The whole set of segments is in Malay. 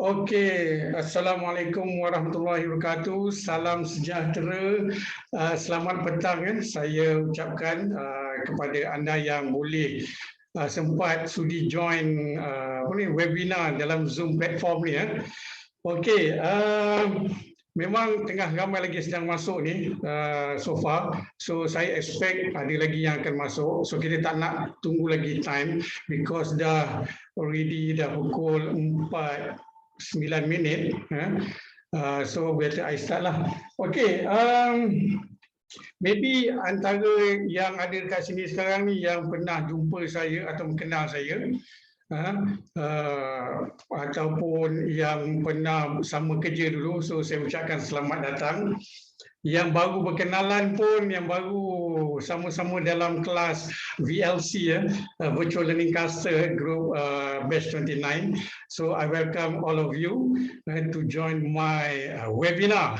Okey, Assalamualaikum warahmatullahi wabarakatuh. Salam sejahtera. Selamat petang ya. Saya ucapkan kepada anda yang boleh sempat sudi join webinar dalam Zoom platform ni ya. Okey, memang tengah ramai lagi sedang masuk ni so far. So saya expect ada lagi yang akan masuk. So kita tak nak tunggu lagi time because dah pukul 4:09 so better I start lah. Okay, maybe antara yang ada dekat sini sekarang ni yang pernah jumpa saya atau mengenal saya, ataupun yang pernah sama kerja dulu, so saya ucapkan selamat datang. Yang baru berkenalan pun, yang baru sama-sama dalam kelas VLC Virtual Learning Caster Group Batch 29. So I welcome all of you to join my webinar,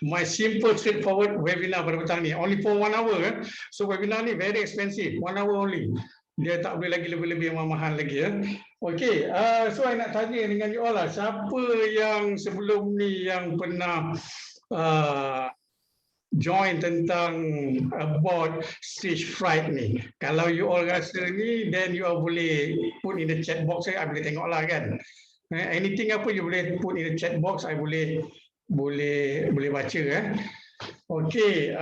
my simple straightforward webinar pada petang ni. Only for 1 hour. So webinar ni very expensive, 1 hour only. Dia tak boleh lagi lebih-lebih mahal lagi ya. Okey, so I nak tanya dengan you all lah, siapa yang sebelum ni yang pernah join tentang about stage fright ni. Kalau you all rasa ni, then you all boleh put in the chat box, saya boleh tengok lah kan. Anything apa you boleh put in the chat box, I boleh baca Okey,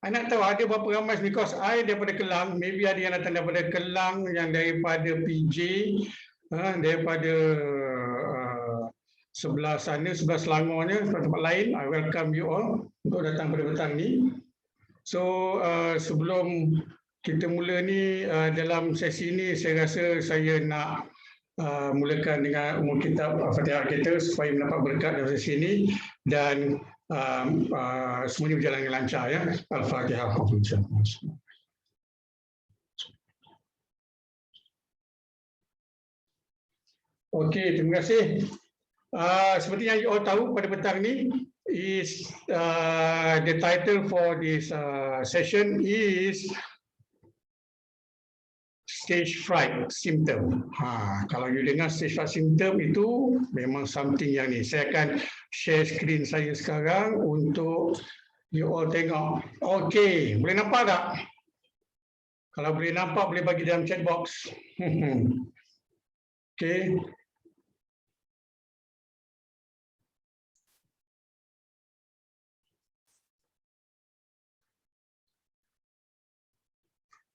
I nak tahu ada berapa ramai, because I daripada Kelang, maybe ada yang datang daripada Kelang, yang daripada PJ, daripada sebelah sana, sebelah Selangornya, tempat lain. I welcome you all untuk datang pada petang ni. So sebelum kita mula ni, dalam sesi ni saya rasa saya nak mulakan dengan umur kitab Fatihah kita supaya mendapat berkat dalam sesi ini dan semuanya berjalan dengan lancar ya. Al-Fatihah. Okey, terima kasih. Seperti yang you all tahu, pada petang ni is the title for this session is stage fright symptom. Kalau you dengar stage fright symptom itu memang something yang ni. Saya akan share screen saya sekarang untuk you all tengok. Okey, boleh nampak tak? Kalau boleh nampak, boleh bagi dalam chat box. Okey.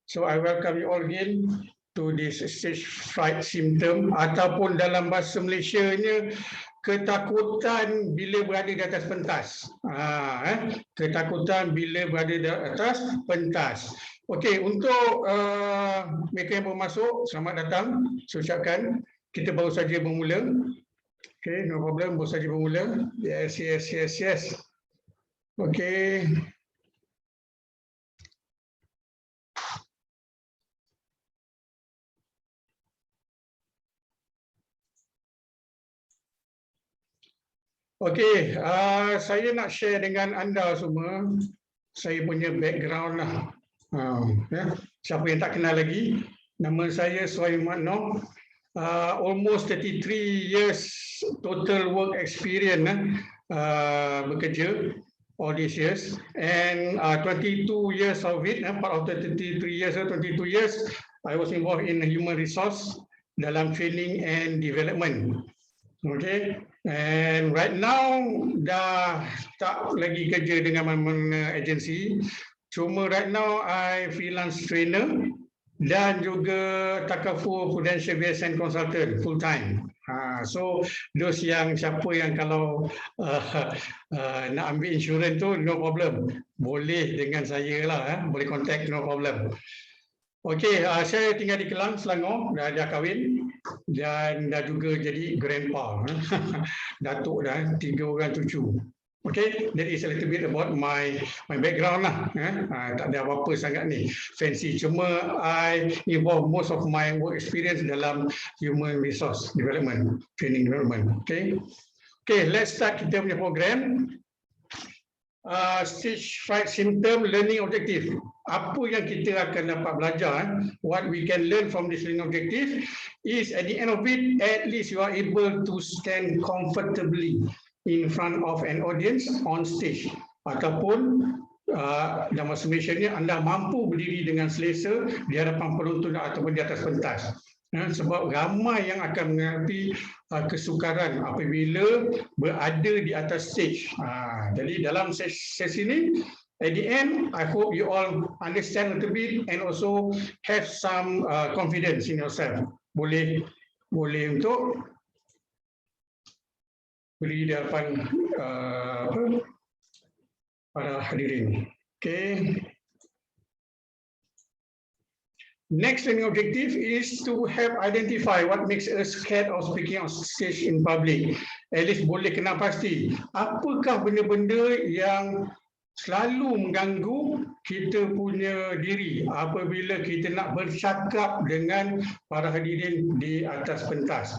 So I welcome you all again to this stage fright symptom, ataupun dalam bahasa Malaysianya ketakutan bila berada di atas pentas. Ketakutan bila berada di atas pentas. Okey, untuk mereka yang baru masuk, selamat datang. Saya ucapkan kita baru saja bermula. Okey, no problem, baru saja bermula. Yes. Okey. Okey, saya nak share dengan anda semua saya punya background lah. Siapa yang tak kenal lagi, nama saya Sulaiman Noh. Almost 33 years total work experience bekerja all these years, and 22 years of it, part of the 33 years, 22 years I was involved in human resource dalam training and development. Okay, and right now dah tak lagi kerja dengan mana-mana agensi. Cuma right now I freelance trainer dan juga Takaful Prudential BSN Consultant full time. So those yang siapa yang kalau nak ambil insurans tu no problem, boleh dengan saya lah, boleh contact, no problem. Okey, saya tinggal di Kelang, Selangor, dah kahwin dan dah juga jadi grandpa. Datuk dah, 3 orang cucu. Okay, that is a little bit about my background lah. Tak ada apa-apa sangat ni fancy. Cuma I involve most of my work experience dalam human resource development, training development. Okay, let's start kita punya program. stage fright symptom learning objective. Apa yang kita akan dapat belajar, what we can learn from this learning objective is at the end of it, at least you are able to stand comfortably in front of an audience on stage. Ataupun dalam summation ni anda mampu berdiri dengan selesa di hadapan penonton ataupun di atas pentas. Sebab ramai yang akan menghadapi kesukaran apabila berada di atas stage. Jadi dalam sesi ini, at the end, I hope you all understand a little bit and also have some confidence in yourself. Boleh untuk berdiri di hadapan para hadirin. Okay. Next learning objective is to help identify what makes us scared of speaking on stage in public. At least boleh kenal pasti. Apakah benda-benda yang selalu mengganggu kita punya diri apabila kita nak bercakap dengan para hadirin di atas pentas.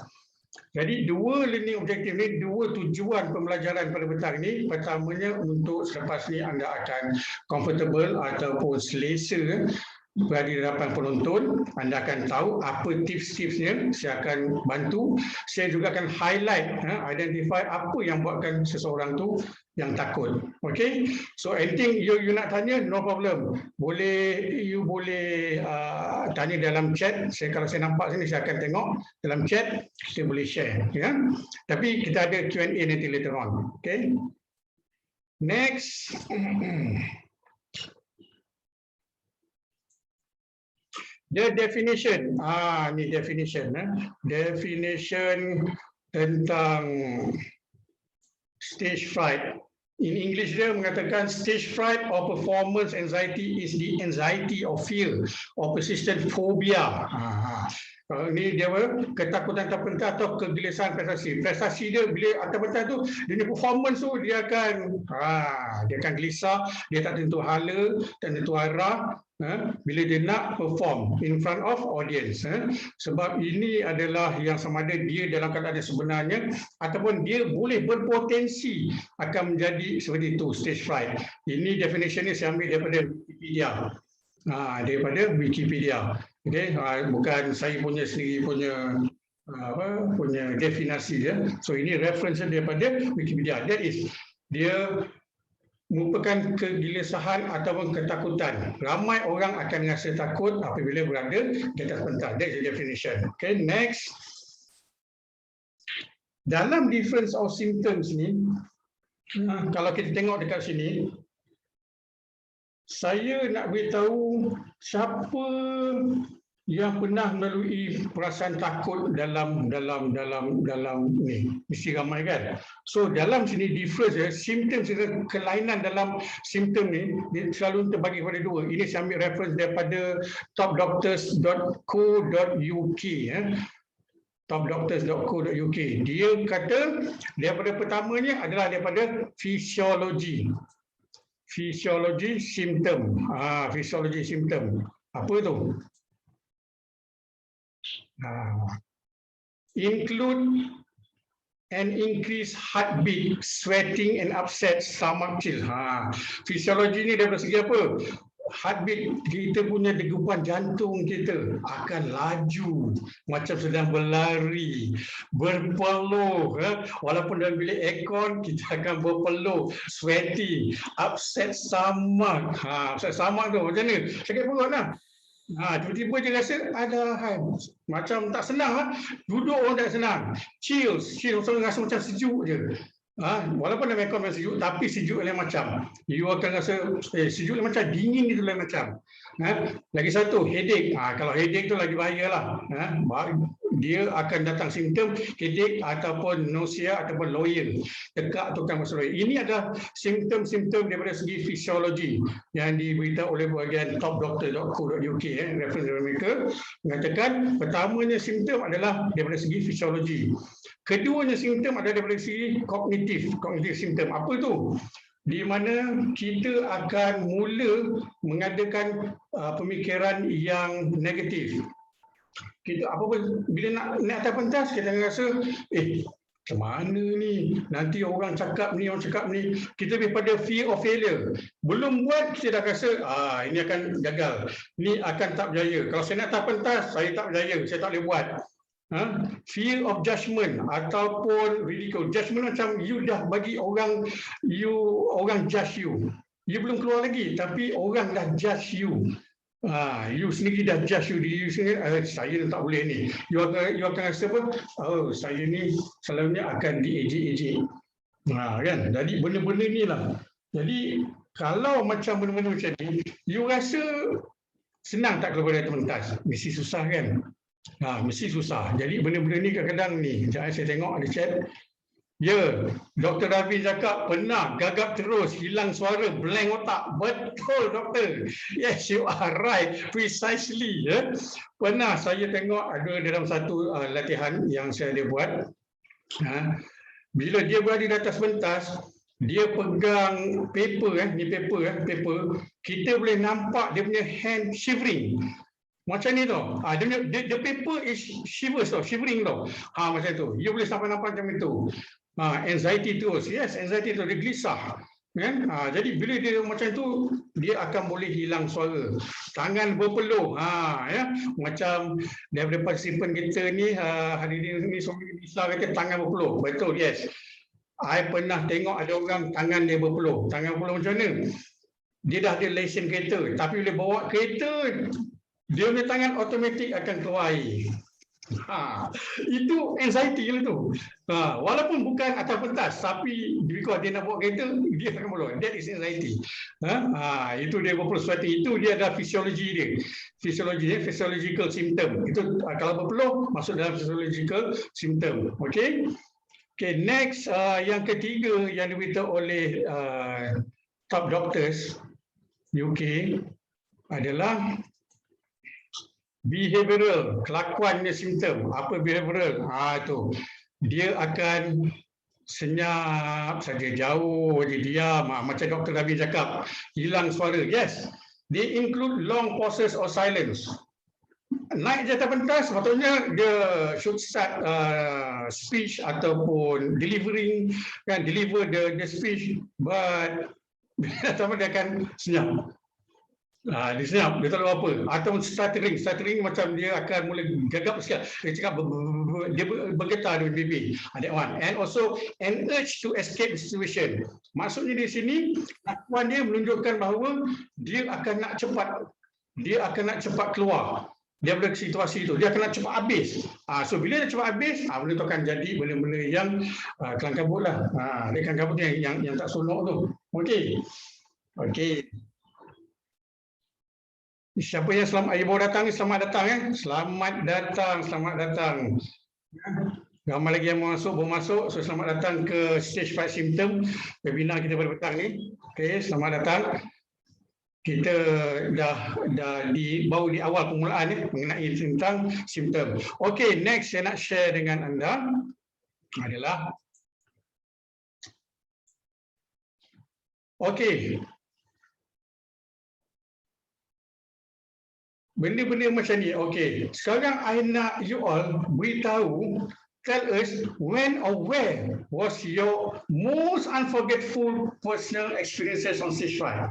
Jadi dua learning objective ni, dua tujuan pembelajaran pada petang ni. Pertamanya untuk selepas ni anda akan comfortable ataupun selesa berada di hadapan penonton, anda akan tahu apa tips-tipsnya. Saya akan bantu. Saya juga akan highlight, identify apa yang buatkan seseorang tu yang takut. Okay, so anything you nak tanya, no problem. You boleh tanya dalam chat. Kalau saya nampak sini, saya akan tengok dalam chat. Saya boleh share. Ya. Tapi kita ada Q&A nanti later on. Okay. Next. The definition, ni definition, definition tentang stage fright. In English dia mengatakan stage fright or performance anxiety is the anxiety or fear or persistent phobia. Ini dia ketakutan atas pentas atau kegelisahan prestasi. Prestasi dia bila atas pentas tu, dia ni performance tu dia akan gelisah, dia tak tentu hala, tak tentu arah. Bila dia nak perform in front of audience. Sebab ini adalah yang sama ada dia dalam keadaan sebenarnya ataupun dia boleh berpotensi akan menjadi seperti itu, stage fright. Ini definition ni saya ambil daripada Wikipedia. Okay? Bukan saya punya sendiri punya definisi ya. So ini reference daripada Wikipedia. That is, dia merupakan kegelisahan ataupun ketakutan. Ramai orang akan rasa takut apabila berada di atas pentas. That's the definition. Okay, next. Dalam difference of symptoms ni, kalau kita tengok dekat sini, saya nak beritahu siapa yang pernah melalui perasaan takut dalam ni, mesti ramai kan. So dalam sini difference simptom, kelainan dalam simptom ni dia selalu terbagi kepada dua. Ini saya ambil reference daripada topdoctors.co.uk topdoctors.co.uk. Dia kata daripada pertamanya adalah daripada fisiologi simptom. Fisiologi simptom. Apa tu? Include an increased heartbeat, sweating and upset stomach chill. Fisiologi ni daripada segi apa? Heartbeat, kita punya degupan jantung kita akan laju macam sedang berlari, berpeluh. Walaupun dalam bilik aircon kita akan berpeluh, sweaty, upset stomach. Upset stomach tu macam ni, sakit perut lah. Tiba-tiba je rasa ada macam tak senang duduk orang tak senang. Chill rasa macam sejuk je. Walaupun dalam aircon memang sejuk, tapi sejuk lain macam. You akan rasa sejuk lain macam, dingin itu lain macam. Lagi satu, headache. Kalau headache tu lagi bahayalah. Dia akan datang simptom headache ataupun nausea ataupun loyal. Tekak tu kan masuk loyal. Ini adalah simptom-simptom daripada segi fisiologi yang diberitahu oleh bahagian topdoctor.co.uk. Reference dari mereka mengatakan pertamanya simptom adalah daripada segi fisiologi. Keduanya simptom adalah daripada segi kognitif simptom. Apa tu? Di mana kita akan mula mengadakan pemikiran yang negatif. Kita apa pun bila nak atas pentas kita rasa Macam mana ni? Nanti orang cakap ni, Kita lebih pada fear of failure. Belum buat, kita dah rasa, ini akan gagal. Ni akan tak berjaya. Kalau saya nak tahap pentas, saya tak berjaya. Saya tak boleh buat. Fear of judgment ataupun ridicule. Judgment macam you dah bagi orang judge you. You belum keluar lagi, tapi orang dah judge you. You sendiri dah judge you sendiri, saya tak boleh ni. You akan rasa apa? Saya ni selalunya akan diejek-ejek. Kan? Jadi benda-benda ni lah. Jadi kalau macam benda-benda macam ni, you rasa senang tak keluar dari pentas? Mesti susah kan? Mesti susah. Jadi benda-benda ni kadang-kadang ni. Sekejap saya tengok ada chat. Ya, Dr. Ravi cakap pernah gagap terus, hilang suara, blank otak. Betul, doktor. Yes, you are right. Precisely. Ya. Pernah saya tengok ada dalam satu latihan yang saya ada buat. Bila dia berada di atas pentas, dia pegang paper, ni paper. Kita boleh nampak dia punya hand shivering. Macam ni tau. The paper is shivering tau. Macam tu. You boleh sampai nampak macam itu. Anxiety terus. Yes, anxiety tu. Dia gelisah. Kan? Jadi bila dia macam tu, dia akan boleh hilang suara. Tangan berpeluh. Ya? Macam daripada partisipan kita ni, hari ni Isla kata tangan berpeluh. Betul, yes. I pernah tengok ada orang tangan dia berpeluh. Tangan berpeluh macam mana? Dia dah ada lesen kereta. Tapi bila bawa kereta, dia punya tangan automatik akan keluar air. Itu anxiety lah tu. Walaupun bukan atas pentas, tapi because dia nak bawa kereta, dia akan berpeluh. That is anxiety. Itu dia berpeluh sesuatu. Itu dia ada fisiologi dia. Physiological symptom. Itu kalau berpeluh, masuk dalam physiological symptom. Okay, next, yang ketiga yang diberitahu oleh top doctors UK adalah behavioral, kelakuannya simptom. Apa behavioral? Itu. Dia akan senyap saja, jauh je, diam. Macam Dr. Ravi cakap, hilang suara. Yes. They include long pauses or silence. Naik jatuh pentas, sepatutnya dia should start speech ataupun delivering, kan, deliver the speech, but dia akan senyap. Dia senyap, dia tak tahu apa. Ataupun stuttering macam dia akan mula gagap sikit. Dia cakap, dia bergetar dengan bibir. That one. And also, an urge to escape the situation. Maksudnya di sini, lakuan dia menunjukkan bahawa dia akan nak cepat keluar daripada situasi itu. Dia akan nak cepat habis. So, bila dia cepat habis, benda itu akan jadi benda-benda yang kelang-kabut lah. Dia kelang-kabut yang tak sonok tu. Okey. Siapa yang baru datang ni, selamat datang. Selamat datang. Ramai lagi yang baru masuk. So selamat datang ke Stage 5 Symptom, webinar kita pada petang ni. Okey, selamat datang. Kita baru di awal permulaan mengenai tentang simptom. Okey, next saya nak share dengan anda adalah benda-benda macam ni. Okey, sekarang I nak you all beritahu, tell us when or where was your most unforgettable personal experiences on stage 5.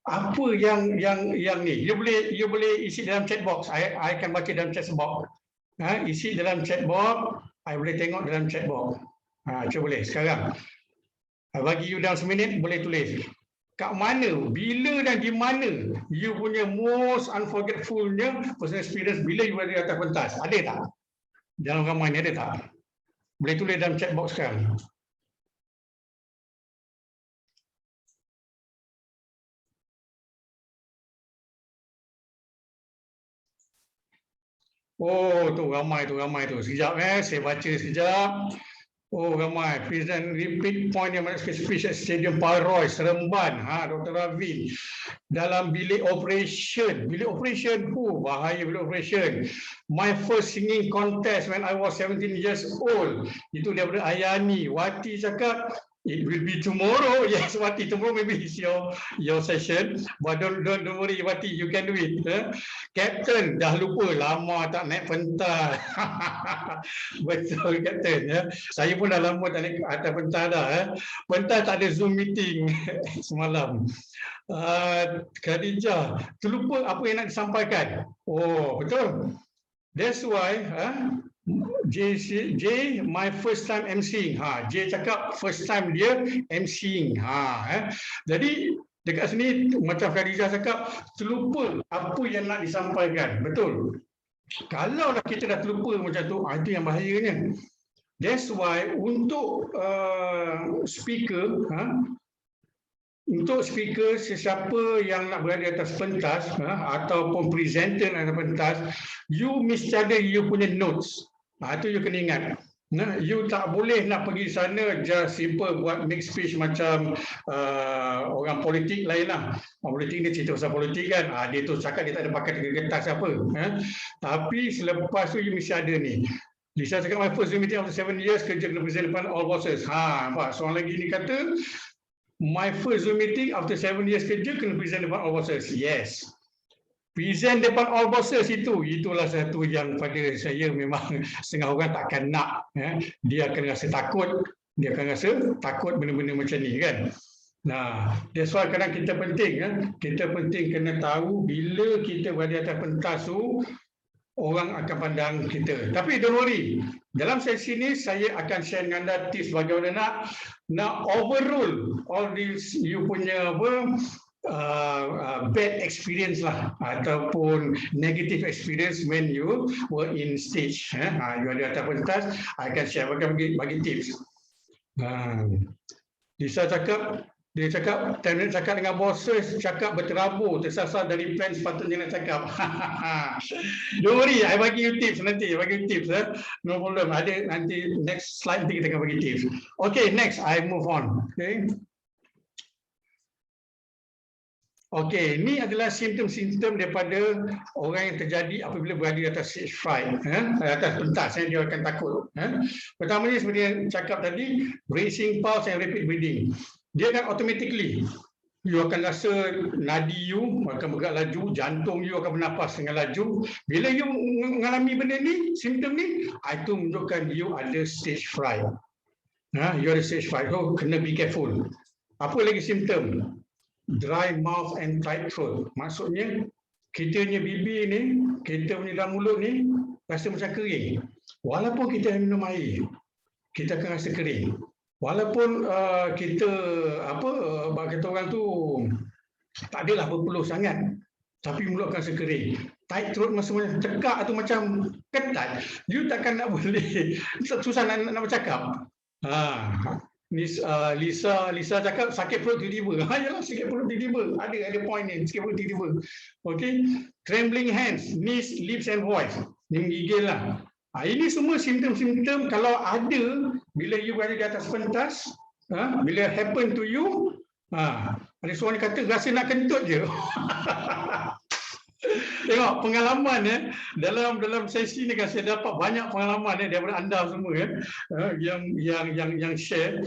Apa yang ni? You boleh isi dalam chat box. I akan baca dalam chat box. Isi dalam chat box. I boleh tengok dalam chat box. Cuba boleh sekarang. Bagi you dalam seminit boleh tulis. Kat mana, bila dan di mana you punya most unforgettable-nya personal experience bila you berada di atas pentas? Ada tak? Dalam ramai ni ada tak? Boleh tulis dalam chat box sekarang. Oh, tu ramai tu. Sekejap saya baca sekejap. Oh, ramai. Present repeat point yang mana speech at Stadium Paroi, Seremban. Dr. Ravi. Dalam bilik operation. Bahaya bilik operation. My first singing contest when I was 17 years old. Itu daripada Ayani. Wati cakap, It will be tomorrow. Yes, Wati, tomorrow maybe is your session. But don't worry, Wati, you can do it. Captain, dah lupa, lama tak naik pentas. Betul, Captain. Saya pun dah lama tak naik atas pentas dah. Pentas tak ada Zoom meeting semalam. Khadijah, terlupa apa yang nak disampaikan. Oh, betul. That's why, J, my first time emceeing. J cakap first time dia emceeing. Jadi dekat sini macam Khadijah cakap, terlupa apa yang nak disampaikan. Betul. Kalau kita dah terlupa macam tu, itu yang bahayanya. That's why untuk speaker, sesiapa yang nak berada di atas pentas ataupun presenter atas pentas, you mesti ada you punya notes. Itu you kena ingat. You tak boleh nak pergi sana just simple buat make speech macam orang politik lain lah. Orang politik ni cerita pasal politik kan. Dia tu cakap dia tak ada pakai kertas apa. Tapi selepas tu you mesti ada ni. Lisa cakap my first Zoom meeting after 7 years kerja kena present depan all bosses. Nampak? Seorang lagi ni kata my first Zoom meeting after 7 years kerja kena present depan all bosses. Yes. Present depan all bosses itulah satu yang pada saya memang setengah orang takkan nak. Dia akan rasa takut. Dia akan rasa takut benda-benda macam ni kan. Nah, that's why kadang kita penting. Kita penting kena tahu bila kita berada atas pentas tu, orang akan pandang kita. Tapi don't worry. Dalam sesi ni saya akan share dengan anda tips bagaimana nak overrule all this you punya bad experience lah ataupun negative experience when you were in stage. You ada atas pentas, I akan share bagi tips. Lisa cakap, dia cakap, time nak cakap dengan bosses, cakap berterabur, tersasar dari plan sepatutnya nak cakap. Don't worry, I bagi you tips nanti, no problem. Ada nanti next slide nanti kita akan bagi tips. Okay, next, I move on. Okay, ini adalah simptom-simptom daripada orang yang terjadi apabila berada di atas stage fright, atas pentas, dia akan takut. Pertamanya seperti yang cakap tadi, racing pulse and rapid breathing. Dia akan automatically, you akan rasa nadi you akan bergerak laju, jantung you akan bernafas dengan laju. Bila you mengalami benda ni, simptom ni, itu menunjukkan you ada stage fright. You ada stage fright, so kena be careful. Apa lagi simptom? Dry mouth and tight throat. Maksudnya, kita punya bibir ni, kita punya dalam mulut ni, rasa macam kering. Walaupun kita minum air, kita akan rasa kering. Walaupun kita, kata orang tu, tak adalah berpeluh sangat, tapi mulut akan rasa kering. Tight throat maksudnya tekak tu macam ketat. You takkan nak boleh, susah nak bercakap. Lisa cakap sakit perut tiba-tiba. Yalah, sakit perut tiba-tiba. Ada point ni, sakit perut tiba-tiba. Okay. Trembling hands, knees, lips and voice. Ini menggigil lah. Ini semua simptom-simptom kalau ada bila you berada di atas pentas, bila happen to you, ada seorang yang kata rasa nak kentut je. Tengok pengalaman dalam sesi ni kan saya dapat banyak pengalaman daripada anda semua yang share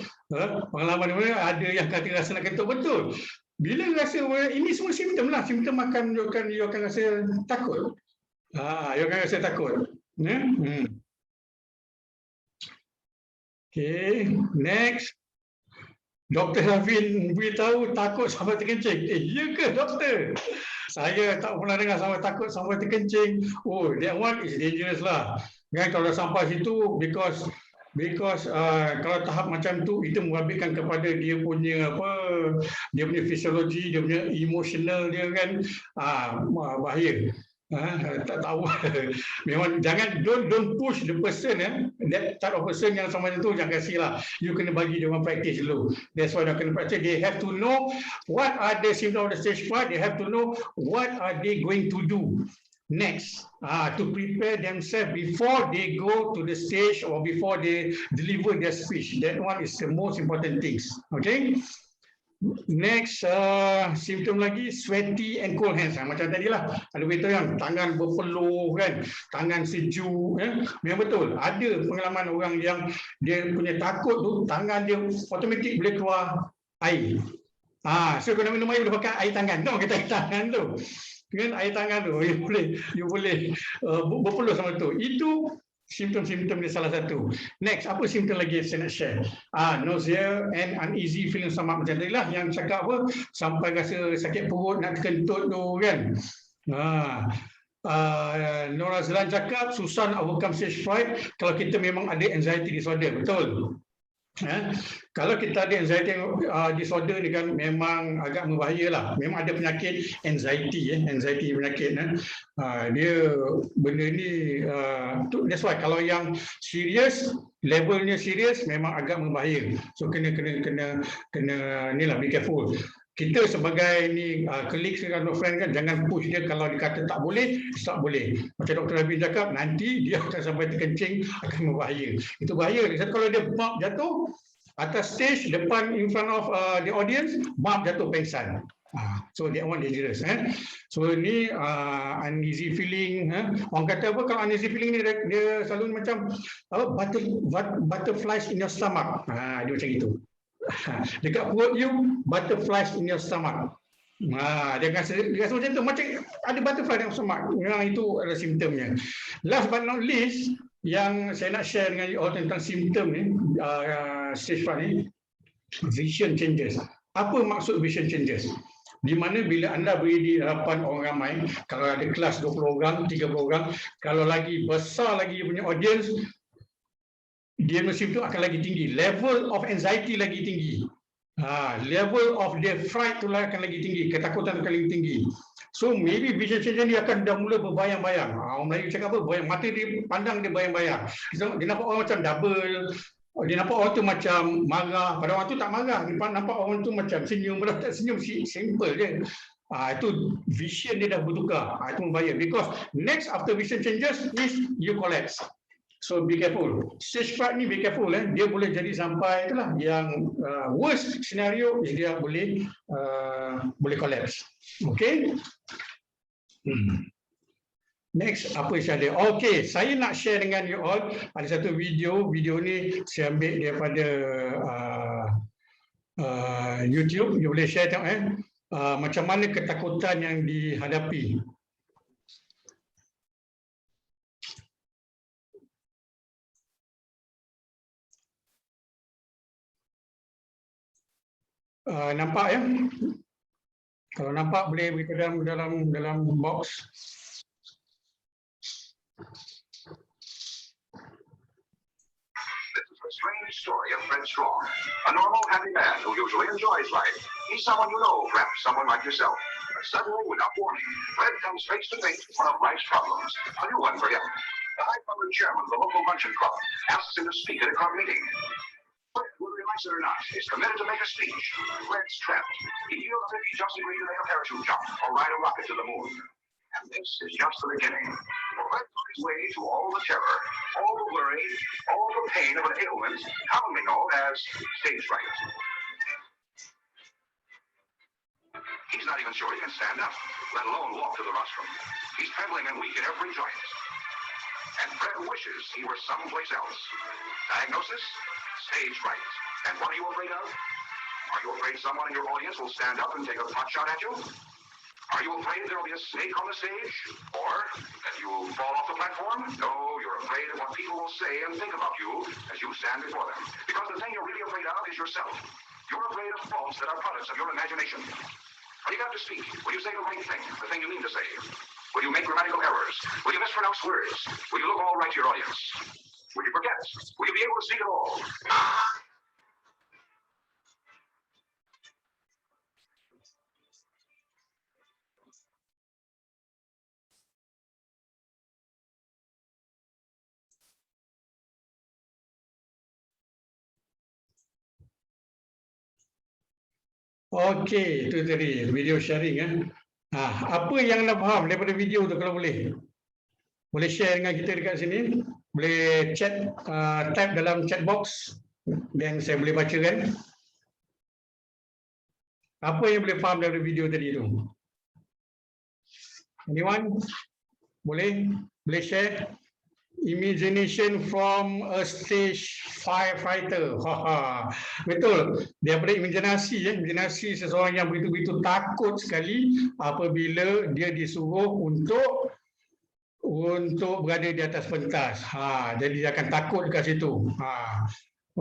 pengalaman ni. Ada yang kata rasa nak kentut, betul. Bila rasa ini semua simptom lah, simptom akan menunjukkan you akan rasa takut. You akan rasa takut. Okay, next. Dr. Hafin beritahu takut sampai terkencing. Ya ke doktor? Saya tak pernah dengar sampai takut sampai terkencing. Oh, that one is dangerous lah. Kan kalau dah sampai situ, because kalau tahap macam tu, itu mengabitkan kepada dia punya fisiologi, dia punya emotional dia kan, bahaya. Tak tahu. Memang jangan don't push the person, that type of person yang sama tu jangan kasihlah. You kena bagi dia orang practice dulu. That's why dia kena practice. They have to know what are the symptoms of the stage fright. They have to know what are they going to do next to prepare themselves before they go to the stage or before they deliver their speech. That one is the most important things. Okay. Next, simptom lagi sweaty and cold hands. Macam tadi lah, ada berita yang tangan berpeluh kan, tangan sejuk. Memang betul. Ada pengalaman orang yang dia punya takut tu, tangan dia automatik boleh keluar air. So kena minum air boleh pakai air tangan. Tahu kita air tangan tu. Dengan air tangan tu, you boleh berpeluh sama tu. Itu simptom-simptom dia salah satu. Next, apa simptom lagi saya nak share? Nausea and uneasy feeling stomach. Macam tadi lah yang cakap apa, sampai rasa sakit perut, nak kentut tu kan. Nora Zelan cakap, susah nak overcome stage fright kalau kita memang ada anxiety disorder. Betul. Kalau kita ada anxiety disorder ni kan memang agak membahayalah. Memang ada penyakit anxiety, anxiety penyakit. Dia benda ni, that's why kalau yang serius, levelnya serius memang agak membahaya. So kena ni lah, be careful. Kita sebagai ni colleagues atau friend kan, jangan push dia kalau dia kata tak boleh, tak boleh. Macam Dr. Rabin cakap, nanti dia akan sampai terkencing, akan berbahaya. Itu bahaya. Kalau dia bump jatuh atas stage depan in front of the audience, bump jatuh pengsan. So that one dangerous. So ni uneasy feeling. Orang kata apa kalau uneasy feeling ni dia selalu macam butterflies in your stomach. Dia macam itu. Dekat perut you, butterflies in your stomach. Dia rasa macam tu, macam ada butterfly dalam stomach. Itu adalah simptomnya. Last but not least, yang saya nak share dengan you all tentang simptom ni, stage fright ni, vision changes. Apa maksud vision changes? Di mana bila anda beri di hadapan orang ramai, kalau ada kelas 20 orang, 30 orang, kalau lagi besar lagi punya audience, dia simptom akan lagi tinggi. Level of anxiety lagi tinggi. Level of the fright tu akan lagi tinggi. Ketakutan akan lagi tinggi. So maybe vision change ni akan dah mula berbayang-bayang. Orang Melayu cakap apa? Bayang, mata dia pandang dia bayang-bayang. Dia nampak orang macam double. Dia nampak orang tu macam marah. Pada orang tu tak marah. Dia nampak orang tu macam senyum. Padahal tak senyum, simple je. Itu vision dia dah bertukar. Itu membahaya. Because next after vision changes is you collapse. So be careful. Stage fright ni be careful. Dia boleh jadi sampai itulah yang worst scenario is dia boleh collapse. Okay. Next, apa yang saya ada? Okay, saya nak share dengan you all. Ada satu video. Video ni saya ambil daripada YouTube. You boleh share tengok macam mana ketakutan yang dihadapi. Nampak ya? Kalau nampak boleh beritahu dalam box. Strange story of Fred Strong, a normal, happy man who usually enjoys life. He's someone you know, perhaps someone like yourself. But suddenly, without warning, Fred comes face to face with one of life's problems, a new one for him. The high-powered chairman of the local luncheon club asks him to speak at a club meeting. Fred, whether he likes it or not, is committed to make a speech. Fred's trapped. He feels as if he just agreed to make a parachute jump or ride a rocket to the moon. And this is just the beginning. For Fred on his way to all the terror, all the worry, all the pain of an ailment commonly known as stage fright. He's not even sure he can stand up, let alone walk to the rostrum. He's trembling and weak in every joint. And Fred wishes he were someplace else. Diagnosis? Stage fright. And what are you afraid of? Are you afraid someone in your audience will stand up and take a pot shot at you? Are you afraid there will be a snake on the stage? Or that you will fall off the platform? No, you're afraid of what people will say and think about you as you stand before them. Because the thing you're really afraid of is yourself. You're afraid of thoughts that are products of your imagination. When you have to speak, will you say the right thing, the thing you mean to say? Will you make grammatical errors? Will you mispronounce words? Will you look all right to your audience? Will you forget? Will you be able to speak at all? Okey, itu tadi video sharing. Apa yang anda faham daripada video tu kalau boleh? Boleh share dengan kita dekat sini. Boleh chat, type dalam chat box dan saya boleh bacakan. Apa yang boleh faham dari video tadi tu? Anyone? Boleh share? Imagination from a stage firefighter. Betul. Daripada imajinasi, imajinasi seseorang yang begitu-begitu takut sekali apabila dia disuruh untuk berada di atas pentas. Jadi dia akan takut dekat situ.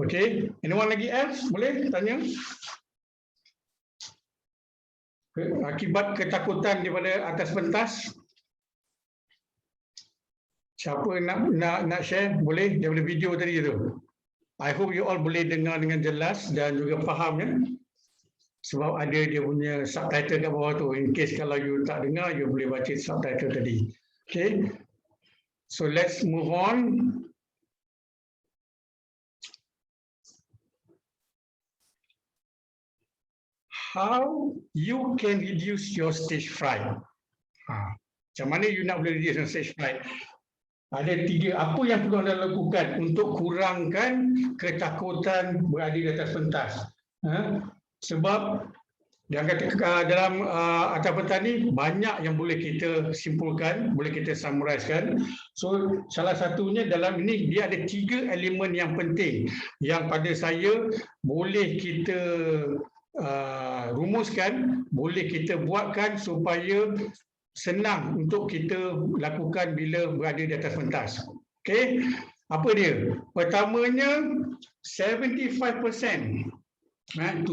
Okay. Anyone lagi else? Boleh tanya? Akibat ketakutan daripada atas pentas. Siapa nak share? Boleh daripada video tadi tu. I hope you all boleh dengar dengan jelas dan juga faham ya. Sebab ada dia punya subtitle kat bawah tu. In case kalau you tak dengar, you boleh baca subtitle tadi. Okay. So let's move on. How you can reduce your stage fright? Macam mana you nak boleh reduce your stage fright? Ada 3 apa yang perlu anda lakukan untuk kurangkan ketakutan berada di atas pentas. Sebab dalam atas pentas ni banyak yang boleh kita simpulkan, boleh kita summarizekan. So salah satunya dalam ini dia ada 3 elemen yang penting yang pada saya boleh kita rumuskan, boleh kita buatkan supaya senang untuk kita lakukan bila berada di atas pentas. Okey, apa dia? Pertamanya 75%, 75%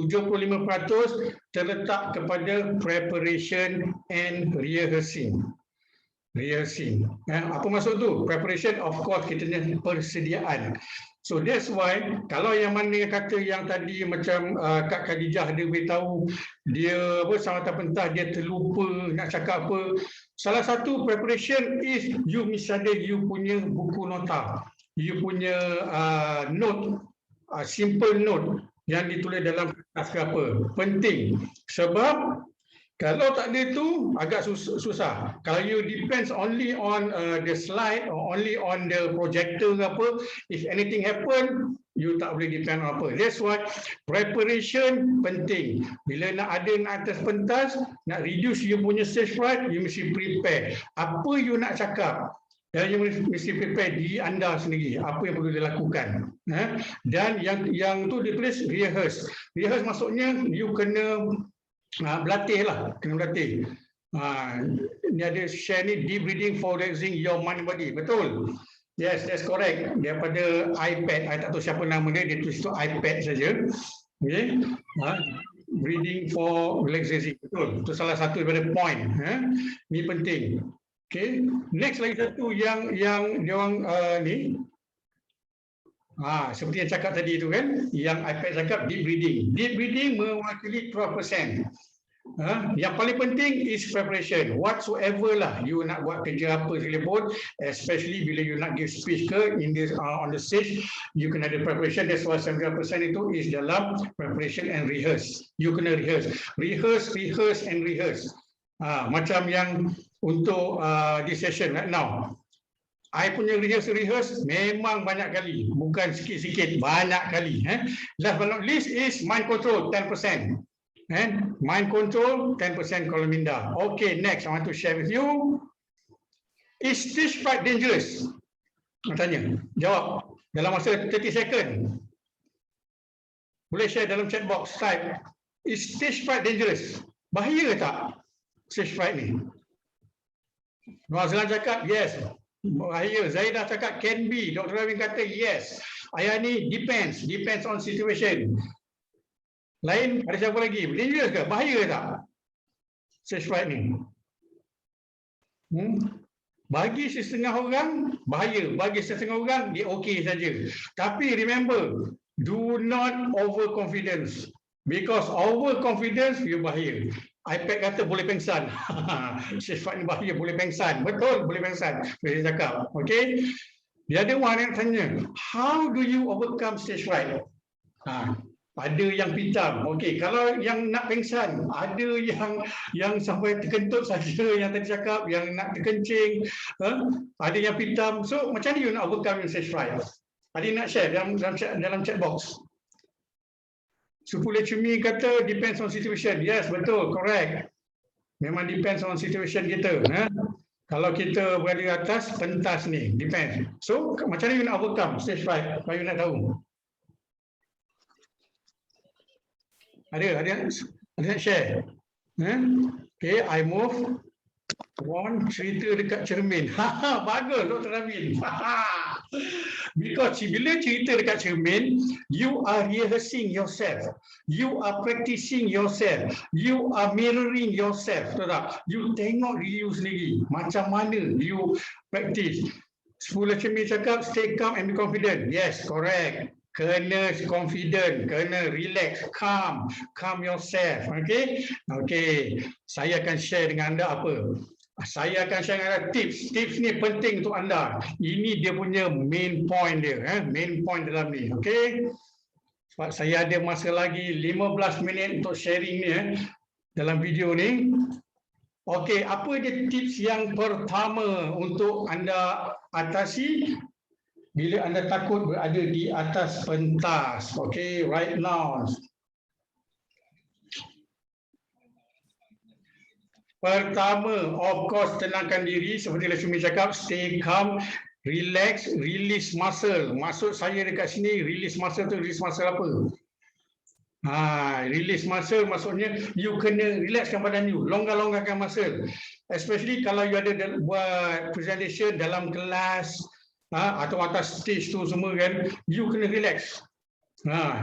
terletak kepada preparation and rehearsing. Apa maksud tu? Preparation, of course, kita punya persediaan. So that's why kalau yang mana kata yang tadi macam Kak Khadijah dia beritahu dia sama atas pentas dia terlupa nak cakap apa. Salah satu preparation is you misalnya you punya buku nota, you punya note, simple note yang ditulis dalam kertas ke apa. Penting sebab kalau tak ada tu agak susah. Kalau you depends only on the slide or only on the projector ke apa, if anything happen, you tak boleh depend on apa. That's why preparation penting. Bila nak atas pentas, nak reduce you punya stage fright, you mesti prepare. Apa you nak cakap? Dan you mesti prepare diri anda sendiri. Apa yang perlu dilakukan. Dan yang tu ditulis rehearse. Rehearse maksudnya you kena berlatih lah, kena berlatih. Ini ada share ni, deep breathing for relaxing your mind and body. Betul? Yes, that's correct. Daripada iPad, saya tak tahu siapa nama dia tulis tu iPad saja. Okay. Breathing for relaxation. Betul. Itu salah satu daripada point. Ini penting. Okay. Next lagi satu yang dia orang ni. Seperti yang cakap tadi itu kan, yang iPad cakap deep breathing. Deep breathing mewakili 12%. Yang paling penting is preparation. Whatsoever lah you nak buat kerja apa sekalipun, especially bila you nak give speech in this on the stage, you kena ada preparation. That's why 70% itu is dalam preparation and rehearse. You kena rehearse, and rehearse. Macam yang untuk this session right now. I punya rehearse memang banyak kali, bukan sikit-sikit, banyak kali. Last but not least is mind control 10%. Mind control 10% kalau Minda. Okay, next I want to share with you. Is stage fright dangerous? Tanya, jawab dalam masa 30 second. Boleh share dalam chat box, type. Is stage fright dangerous? Bahaya tak stage fright ni? Noah Zelan cakap yes. Bahaya. Zaidah cakap can be. Dr. Rawin kata yes. Ayani depends on situation. Lain ada siapa lagi? Dangerous ke? Bahaya tak stage fright ni? Bagi setengah orang bahaya, bagi setengah orang dia okey saja. Tapi remember, do not overconfidence, because overconfidence you bahaya. iPad kata boleh pengsan. Stage fright ni bahaya, boleh pengsan. Betul, boleh pengsan. Saya cakap, okay. The other one yang tanya, how do you overcome stage fright? Ada yang pitam. Okey, kalau yang nak pengsan, ada yang sampai terkentut saja yang tadi cakap, yang nak terkencing, ada yang pitam. So macam mana you nak overcome stage fright? Ada yang nak share dalam chat box? Supula Cumi kata depends on situation. Yes, betul, correct. Memang depends on situation kita. Kalau kita berada di atas, pentas ni, depends. So, macam mana you nak overcome stage fright? Apa you nak tahu? Ada nak share? Okay, I move. One, cerita dekat cermin. Bagus, Dr. Amin. Because bila cerita dekat cermin, you are rehearsing yourself. You are practicing yourself. You are mirroring yourself. Tahu tak? You tengok diri you sendiri. Macam mana you practice. Sepuluh cermin cakap, stay calm and be confident. Yes, correct. Kena confident, kena relax, calm yourself. Okay. Saya akan share dengan anda apa? Saya akan share dengan anda tips. Tips ni penting untuk anda. Ini dia punya main point dia. Main point dalam ni. Okay. Sebab saya ada masa lagi 15 minit untuk sharing ni dalam video ni. Okay, apa dia tips yang pertama untuk anda atasi bila anda takut berada di atas pentas? Okay, right now. Pertama, of course, tenangkan diri. Seperti Laksmi cakap, stay calm, relax, release muscle. Maksud saya dekat sini, release muscle tu release muscle apa? Release muscle maksudnya you kena relaxkan badan you, longgar-longgarkan muscle. Especially kalau you ada buat presentation dalam kelas atau atas stage tu semua kan, you kena relax.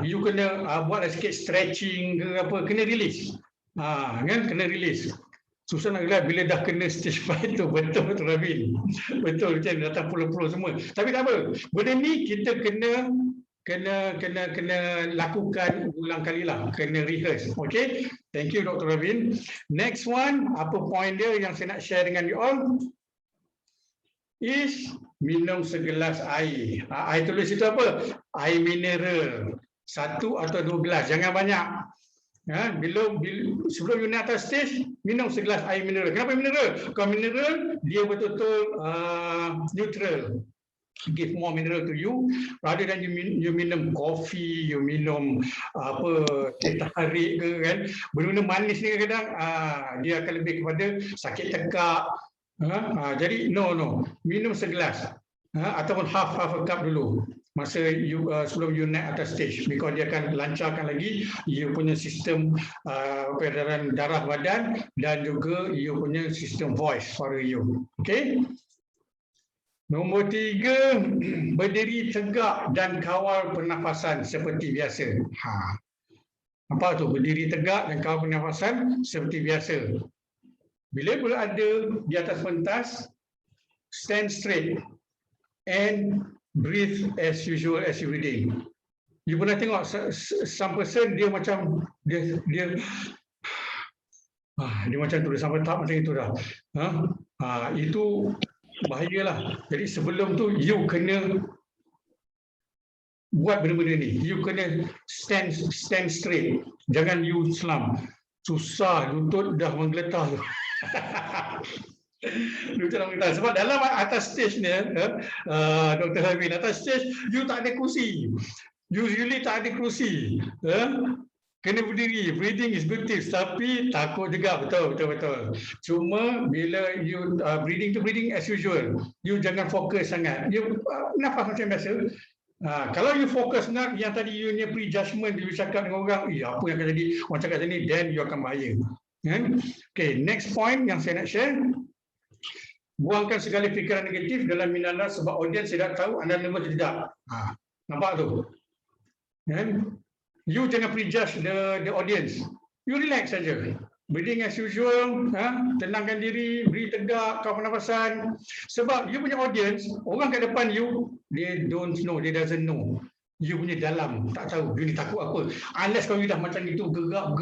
You kena buat sikit stretching ke apa, kena release. Kan, kena release. Susah nak lihat bila dah kena stage fright tu, betul Rabin. Betul macam datang puluh-puluh semua. Tapi tak apa. Benda ni kita kena lakukan ulang kali lah, kena rehearse. Okay, thank you Dr. Rabin. Next one, apa point dia yang saya nak share dengan you all is minum segelas air. Air tulis itu apa? Air mineral. 1 atau 2 gelas, jangan banyak. Sebelum you naik atas stage, minum segelas air mineral. Kenapa mineral? Kalau mineral, dia betul-betul neutral. Give more mineral to you rather than you minum coffee, you minum teh tarik ke kan. Benda-benda manis ni kadang-kadang dia akan lebih kepada sakit tekak. Jadi no, minum segelas ataupun half a cup dulu masa you sebelum you naik atas stage, because dia akan lancarkan lagi you punya sistem peredaran darah badan dan juga you punya sistem voice suara you. Okay. Nombor 3, berdiri tegak dan kawal pernafasan seperti biasa. Apa tu? Berdiri tegak dan kawal pernafasan seperti biasa. Bila berada di atas pentas, stand straight and breathe as usual as you breathing. You pernah tengok some person dia macam dia macam tu, dia sampai tahap macam itu dah. Itu bahayalah. Jadi sebelum tu you kena buat benda-benda ni. You kena stand straight. Jangan you slump. Susah, lutut dah menggeletar tu. Sebab dalam atas stage ni, Dr. Harvin, atas stage you tak ada kerusi. Usually tak ada kerusi. Kena berdiri. Breathing is beautiful, tapi takut juga. Betul. Cuma bila you breathing as usual, you jangan fokus sangat. You nafas macam biasa. Kalau you fokus sangat, yang tadi you punya prejudgment, you cakap dengan orang, apa yang akan jadi, orang cakap macam ni, then you akan bahaya. Okay, next point yang saya nak share. Buangkan segala fikiran negatif dalam minda anda sebab audiens tidak tahu anda nervous atau tidak. Nampak tu? You jangan prejudge the audience. You relax saja. Breathing as usual, tenangkan diri, beri tegak, kawal pernafasan. Sebab you punya audience, orang kat depan you, they don't know, they doesn't know. You punya dalam, tak tahu, you ni takut apa. Unless kalau you dah macam itu, gerak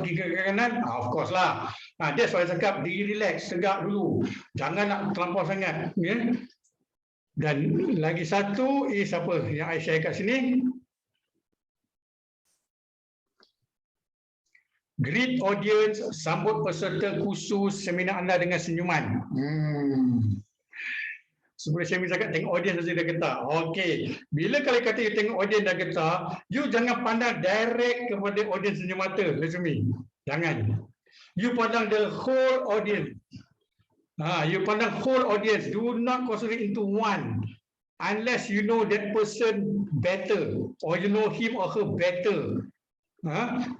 kiri kanan, of course lah. That's why saya cakap, diri relax, tegak dulu. Jangan nak terlampau sangat. Dan lagi satu is apa yang saya share kat sini. Greet audience, sambut peserta khusus seminar anda dengan senyuman. Sebelum saya cakap tengok audience saja dah getar. Okey. Bila kali kata you tengok audience dah getar, you jangan pandang direct kepada audience punya mata, Lazmi. Jangan. You pandang the whole audience. You pandang whole audience. Do not concentrate into one. Unless you know that person better or you know him or her better.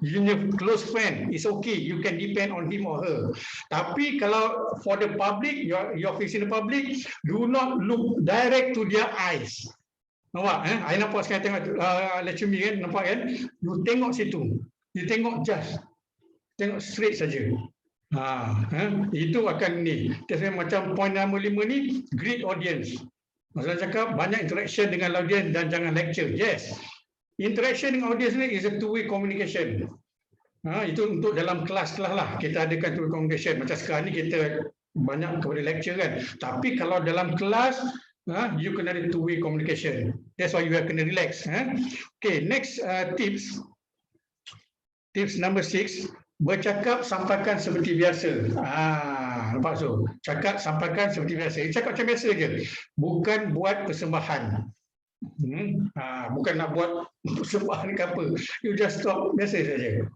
You know close friend, it's okay. You can depend on him or her. Tapi kalau for the public, you're facing the public, do not look direct to their eyes. Nampak? I nampak sekarang tengok lecture me kan, nampak kan? You tengok situ. You tengok just. Tengok straight saja. Itu akan ni. Jadi macam point nombor 5 ni, great audience. Maksudnya cakap banyak interaction dengan audience dan jangan lecture. Yes. Interaction dengan audience ni is a two-way communication. Itu untuk dalam kelas-kelas lah. Kita adakan two-way communication. Macam sekarang ni kita banyak kepada lecture kan. Tapi kalau dalam kelas, you kena ada two-way communication. That's why you have kena relax. Okay, next tips. Tips number 6. Bercakap sampaikan seperti biasa. Nampak so? Cakap sampaikan seperti biasa. Cakap macam biasa je. Bukan buat persembahan. Bukan nak buat persembahan ke apa. You just talk biasa saja.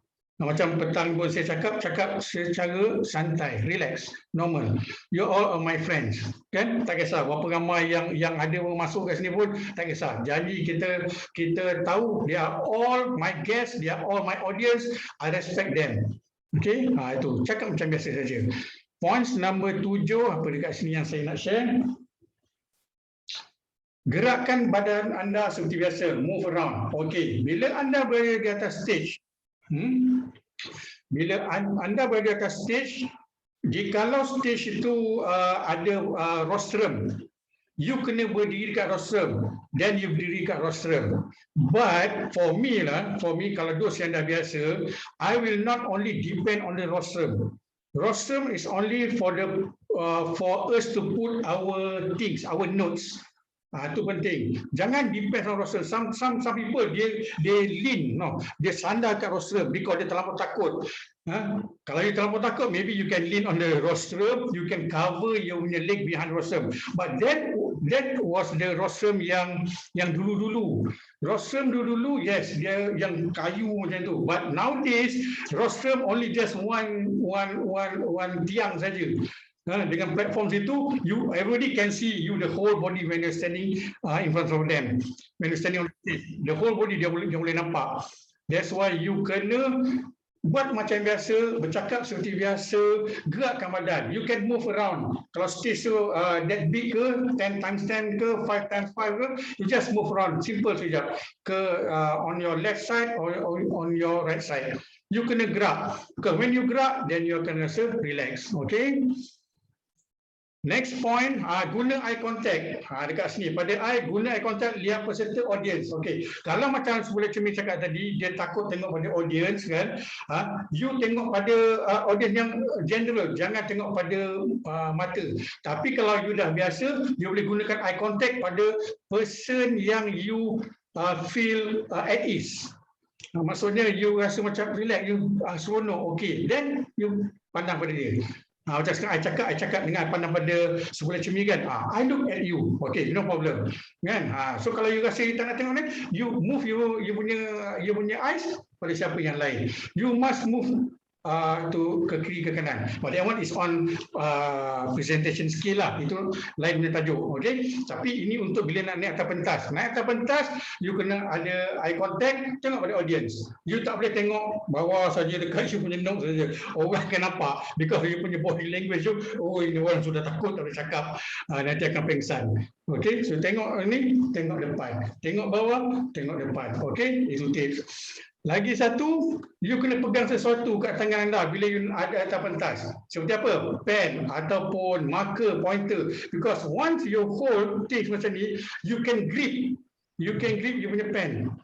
Macam petang pun saya cakap secara santai, relax, normal. You all are my friends. Kan? Tak kisah berapa ramai yang ada masuk kat sini pun tak kisah. Janji kita tahu they are all my guests, they are all my audience. I respect them. Okay? Itu cakap macam biasa saja. Points number 7 apa dekat sini yang saya nak share. Gerakkan badan anda seperti biasa, move around. Okey, bila anda berada di atas stage, bila anda berada di atas stage, jikalau stage itu ada rostrum, you kena berdiri kat rostrum, then you berdiri kat rostrum. But for me kalau dos yang dah biasa, I will not only depend on the rostrum. Rostrum is only for us to put our things, our notes. Itu penting. Jangan depend on rostrum. Some people they lean, dia sandar kat rostrum because dia terlalu takut. Kalau you terlalu takut, maybe you can lean on the rostrum, you can cover your leg behind rostrum. But that was the rostrum yang dulu-dulu. Rostrum dulu, yes, dia yang kayu macam tu. But nowadays, rostrum only just one tiang saja. Dengan platform itu, everybody can see you the whole body when you're standing in front of them. When you're standing on the stage, the whole body dia boleh nampak. That's why you kena buat macam biasa, bercakap seperti biasa, gerakkan badan. You can move around. Kalau stage tu that big ke, 10 times 10 ke, 5 times 5 ke, you just move around. Simple saja. On your left side or on your right side. You kena gerak. Because when you gerak, then you akan rasa relax. Okay? Next point, guna eye contact. Dekat sini, pada guna eye contact, lihat peserta audience. Okay. Kalau macam sebelum Cumi cakap tadi, dia takut tengok pada audience kan, you tengok pada audience yang general, jangan tengok pada mata. Tapi kalau you dah biasa, you boleh gunakan eye contact pada person yang you feel at ease. Maksudnya you rasa macam relax, you seronok, okay. Then you pandang pada dia. Macam sekarang I cakap dengan pandang pada sebelah cermin kan, I look at you, okay, no problem kan. So kalau you rasa you tak nak tengok ni, you move you punya eyes pada siapa yang lain. You must move to ke kiri ke kanan. But that one is on presentation skill lah. Itu lain punya tajuk. Okay. Tapi ini untuk bila nak naik atas pentas. Naik atas pentas, you kena ada eye contact, tengok pada audience. You tak boleh tengok bawah saja dekat you punya nose saja. Orang akan nampak because you punya body language tu, oh ini orang sudah takut tak boleh cakap. Nanti akan pengsan. Okay. So tengok ni, tengok depan. Tengok bawah, tengok depan. Okay. Itu tips. Lagi satu, you kena pegang sesuatu kat tangan anda bila you ada atas pentas. Seperti apa? Pen ataupun marker, pointer. Because once you hold things macam ni, you can grip. You can grip you punya pen.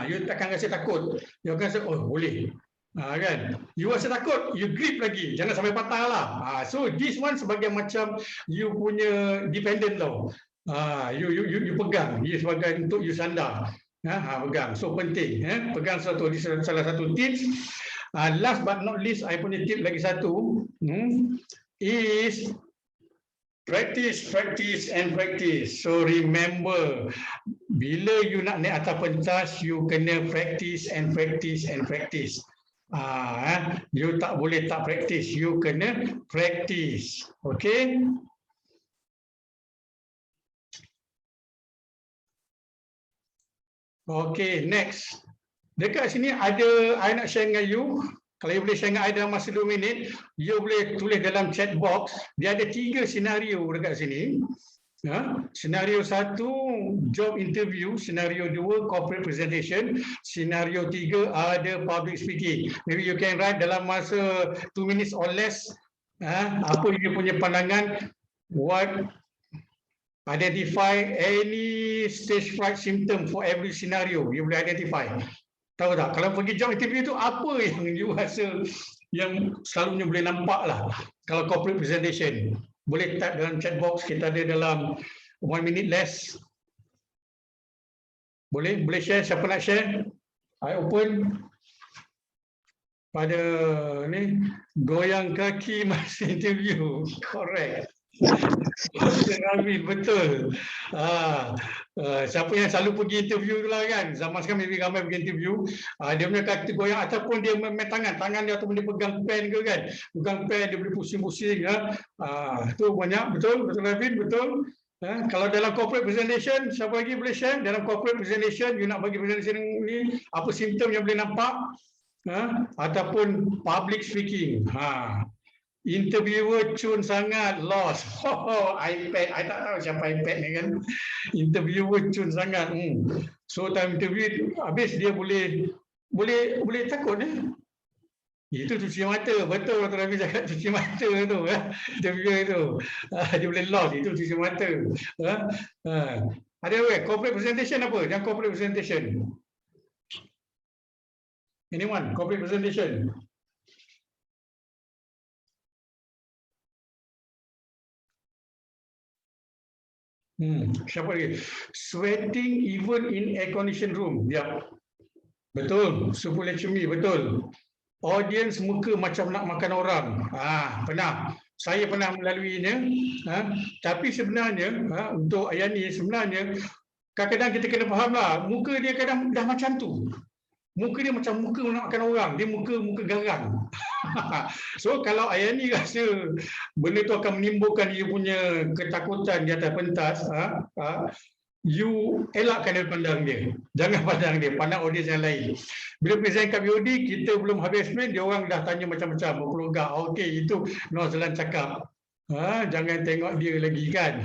You takkan rasa takut. You akan rasa, oh boleh. Kan? You rasa takut, you grip lagi. Jangan sampai patah lah. So this one sebagai macam you punya dependent tau. You pegang. Dia sebagai untuk you sandar. Pegang. So penting. Pegang satu. Ini salah satu tips. Last but not least, I punya tip lagi satu is Practice, practice and practice. So remember, bila you nak naik atas pentas, you kena practice and practice and practice. You tak boleh tak practice, you kena practice. Okay? Okay, next. Dekat sini ada, I nak share dengan you. Kalau you boleh share dengan I dalam masa 2 minit, you boleh tulis dalam chat box. Dia ada 3 senario dekat sini. Senario 1, job interview. Senario 2, corporate presentation. Senario 3, ada public speaking. Maybe you can write dalam masa 2 minutes or less. Apa you punya pandangan? What identify any stage fright symptom for every scenario. You boleh identify. Tahu tak? Kalau pergi job interview tu, apa yang you rasa yang selalunya boleh nampak lah. Kalau corporate presentation. Boleh type dalam chat box. Kita ada dalam 1 minute less. Boleh? Boleh share? Siapa nak share? I open. Pada ni, goyang kaki masa interview. Correct. Amin, betul. Siapa yang selalu pergi interview tu lah kan, zaman sekarang maybe ramai pergi interview, dia punya kaki goyang ataupun dia main tangan dia ataupun dia pegang pen ke kan, pegang pen dia boleh pusing-pusing. Tu banyak, betul Rafiq, betul. Kalau dalam corporate presentation, siapa lagi boleh share? Dalam corporate presentation, you nak bagi presentation ni, apa simptom yang boleh nampak? Ataupun public speaking. Interviewer cun sangat, lost. iPad, I tak tahu siapa iPad ni kan. Interviewer cun sangat. So time interview habis dia boleh takut Itu cuci mata, betul Dr. Rafi cakap cuci mata tu. Interviewer tu. Dia boleh lost, itu cuci mata. Ada corporate presentation apa? Yang corporate presentation. Anyone? Corporate presentation. Siapa lagi? Sweating even in air conditioned room. Ya. Betul. Superlectomy, betul. Audience muka macam nak makan orang. Pernah. Saya pernah melaluinya. Tapi sebenarnya untuk Ayani sebenarnya kadang-kadang kita kena faham lah, muka dia kadang dah macam tu. Muka dia macam muka nak makan orang. Dia muka garang. So kalau Ayani rasa benda tu akan menimbulkan dia punya ketakutan di atas pentas, you elakkan dari pandang dia. Jangan pandang dia, pandang audiens yang lain. Bila present kat BOD, kita belum habis explain, dia orang dah tanya macam-macam, berkelogak. Okey, itu Nozalan cakap. Jangan tengok dia lagi kan.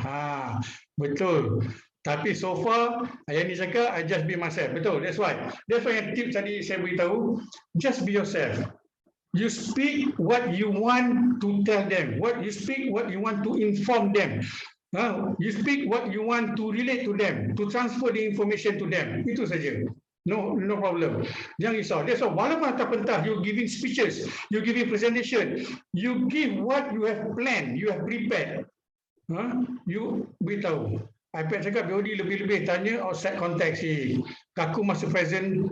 Betul. Tapi so far, Ayani cakap, I just be myself. Betul, that's why. That's why yang tips tadi saya beritahu, just be yourself. You speak what you want to tell them. You speak what you want to inform them. You speak what you want to relate to them, to transfer the information to them. Itu saja. No problem. Jangan risau. That's why walaupun atas pentas, you giving speeches, you giving presentation, you give what you have planned, you have prepared. You beritahu. iPad cakap BOD lebih-lebih tanya outside context. Kaku masa present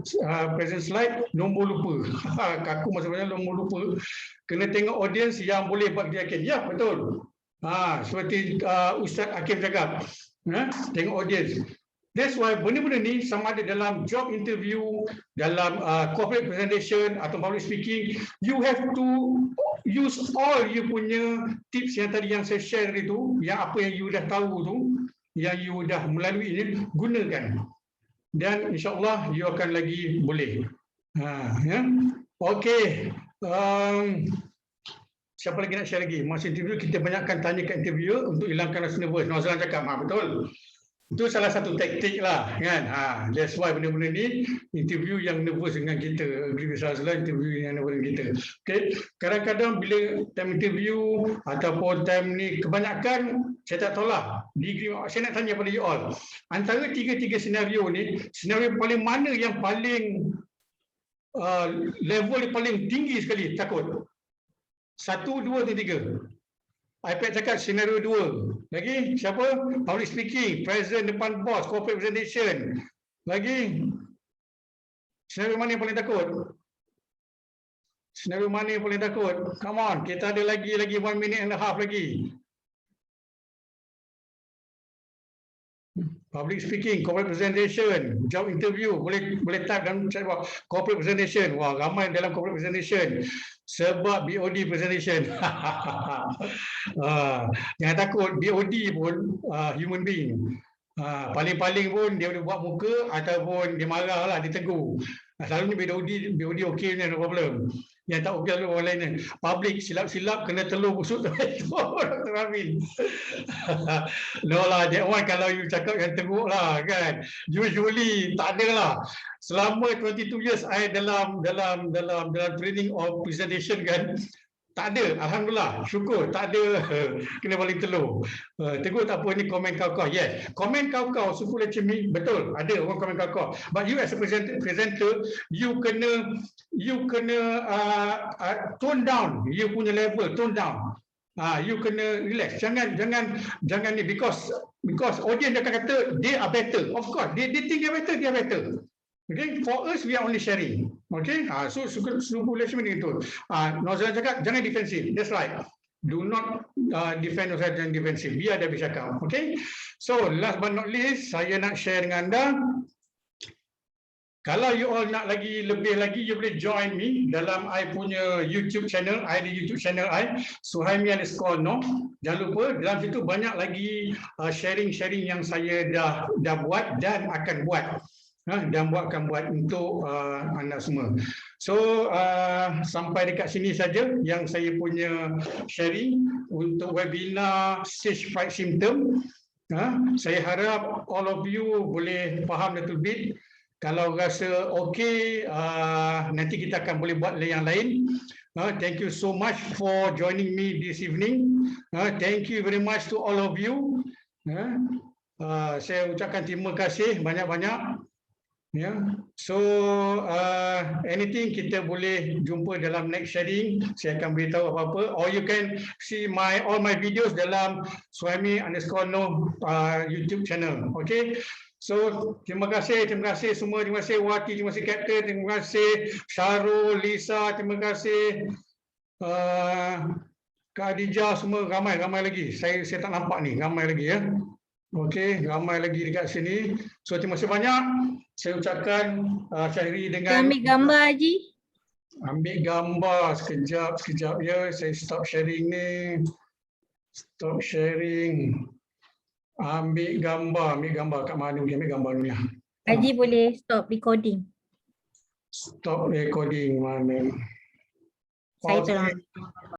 slide, nombor lupa. Kaku masa present nombor lupa. Kena tengok audience yang boleh buat dia yakin. Ya, betul. Seperti Ustaz Hakim cakap. Tengok audience. That's why benda-benda ni sama ada dalam job interview, dalam corporate presentation atau public speaking, you have to use all you punya tips yang tadi yang saya share itu, yang apa yang you dah tahu tu, yang you dah melalui ini, gunakan. Dan insyaAllah you akan lagi boleh. Okey. Siapa lagi nak share lagi? Masa interview kita banyakkan tanya kat interviewer untuk hilangkan rasa nervous. Nozalan cakap, betul. Itu salah satu taktik lah kan. That's why benda-benda ni interview yang nervous dengan kita. Agree with Nozalan, interview yang nervous dengan kita. Okay. Kadang-kadang bila time interview ataupun time ni kebanyakan saya tak tahu lah. Saya nak tanya pada you all. Antara tiga-tiga senario ni, senario paling mana yang paling level yang paling tinggi sekali takut? 1, 2, 3. iPad cakap senario 2. Lagi siapa? Public speaking, present depan bos, corporate presentation. Lagi senario mana yang paling takut? Senario mana yang paling takut? Come on, kita ada lagi 1 minute and a half lagi. Public speaking, corporate presentation, job interview, boleh type dalam chat box corporate presentation. Wah, ramai dalam corporate presentation. Sebab BOD presentation. Jangan takut, BOD pun human being. Paling-paling pun dia boleh buat muka ataupun dia marah lah, dia tegur. Selalunya BOD okey ni, no problem. Yang tak okey lalu orang lain ni. Public silap-silap kena telur busuk tu. Dr. Amin. No lah, that one kalau you cakap yang teruk lah kan. Usually tak ada lah. Selama 22 years I dalam training of presentation kan, tak ada. Alhamdulillah, syukur tak ada kena balik telur. Tegur tak apa, ni komen kau-kau. Yes, komen kau-kau suku lecture me, betul. Ada orang komen kau-kau. But you as a presenter, you kena tone down. You punya level, tone down. You kena relax. Jangan ni because audience akan kata they are better. Of course, they think they are better. Okay, for us we are only sharing. Okay, so suku lecture itu. Nozal cakap jangan defensif. That's right. Do not defend Nozal, jangan defensif. Biar dia bercakap. Okay, so last but not least, saya nak share dengan anda. Kalau you all nak lebih lagi, you boleh join me dalam I punya YouTube channel. I di YouTube channel I, Suhaimi_no. Jangan lupa, dalam situ banyak lagi sharing-sharing yang saya dah buat dan akan buat. Dan akan buat untuk anda semua. So, sampai dekat sini saja yang saya punya sharing untuk webinar Stage Fright Symptom. Saya harap all of you boleh faham little bit. Kalau rasa okey, nanti kita akan boleh buat yang lain. Thank you so much for joining me this evening. Thank you very much to all of you. Saya ucapkan terima kasih banyak-banyak. So anything kita boleh jumpa dalam next sharing. Saya akan beritahu apa-apa. Or you can see all my videos dalam Suhaimi_no YouTube channel. Okay. So, terima kasih semua. Terima kasih Wati, terima kasih Captain, terima kasih Syarul, Lisa, terima kasih Kak Adijah, semua ramai lagi. Saya tak nampak ni, ramai lagi ya. Okey, ramai lagi dekat sini. So, terima kasih banyak. Saya ucapkan Syahri dengan... Ambil gambar, Haji. Ambil gambar sekejap ya. Saya stop sharing ni. Stop sharing. Ambil gambar kat mana ni? Ambil gambar ni. Haji boleh stop recording. Stop recording mana? Saya tolong.